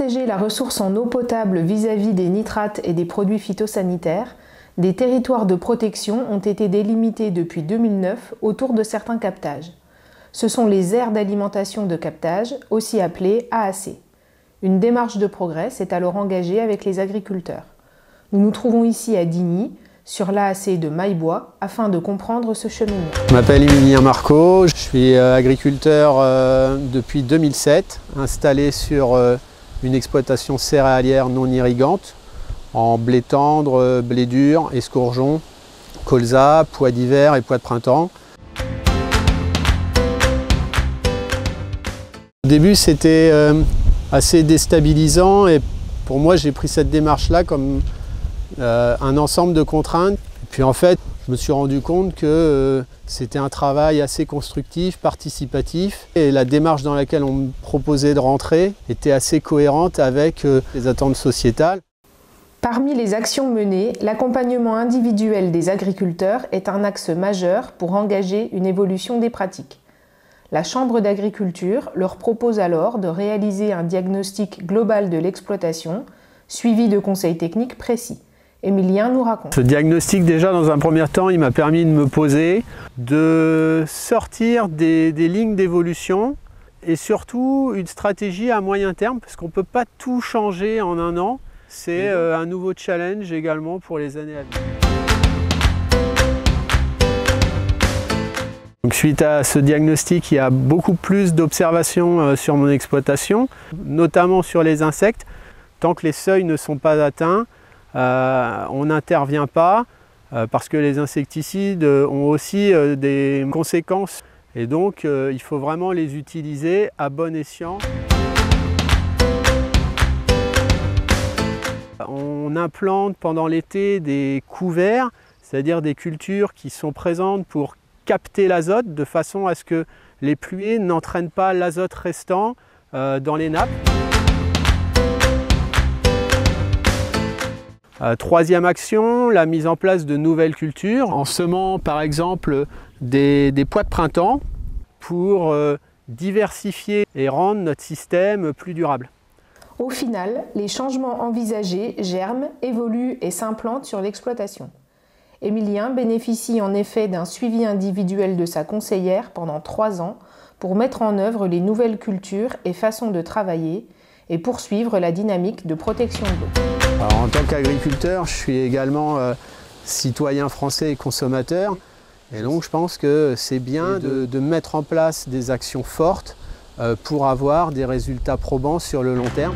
protéger la ressource en eau potable vis-à-vis des nitrates et des produits phytosanitaires, des territoires de protection ont été délimités depuis 2009 autour de certains captages. Ce sont les aires d'alimentation de captage, aussi appelées AAC. Une démarche de progrès s'est alors engagée avec les agriculteurs. Nous nous trouvons ici à Digny, sur l'AAC de Maillebois, afin de comprendre ce cheminement. Je m'appelle Emilien Marco, je suis agriculteur depuis 2007, installé sur une exploitation céréalière non irrigante, en blé tendre, blé dur, escourgeon, colza, pois d'hiver et pois de printemps. Au début, c'était assez déstabilisant et pour moi, j'ai pris cette démarche-là comme un ensemble de contraintes. Et puis en fait, je me suis rendu compte que c'était un travail assez constructif, participatif. Et la démarche dans laquelle on me proposait de rentrer était assez cohérente avec les attentes sociétales. Parmi les actions menées, l'accompagnement individuel des agriculteurs est un axe majeur pour engager une évolution des pratiques. La Chambre d'agriculture leur propose alors de réaliser un diagnostic global de l'exploitation, suivi de conseils techniques précis. Emilien nous raconte. Ce diagnostic, déjà dans un premier temps, il m'a permis de me poser, de sortir des lignes d'évolution et surtout une stratégie à moyen terme, parce qu'on ne peut pas tout changer en un an. C'est un nouveau challenge également pour les années à venir. Donc, suite à ce diagnostic, il y a beaucoup plus d'observations sur mon exploitation, notamment sur les insectes. Tant que les seuils ne sont pas atteints, on n'intervient pas parce que les insecticides ont aussi des conséquences et donc il faut vraiment les utiliser à bon escient. On implante pendant l'été des couverts, c'est-à-dire des cultures qui sont présentes pour capter l'azote de façon à ce que les pluies n'entraînent pas l'azote restant dans les nappes. Troisième action, la mise en place de nouvelles cultures, en semant par exemple des pois de printemps pour diversifier et rendre notre système plus durable. Au final, les changements envisagés germent, évoluent et s'implantent sur l'exploitation. Emilien bénéficie en effet d'un suivi individuel de sa conseillère pendant 3 ans pour mettre en œuvre les nouvelles cultures et façons de travailler et poursuivre la dynamique de protection de l'eau. Alors, en tant qu'agriculteur, je suis également citoyen français et consommateur. Et donc je pense que c'est bien de mettre en place des actions fortes pour avoir des résultats probants sur le long terme.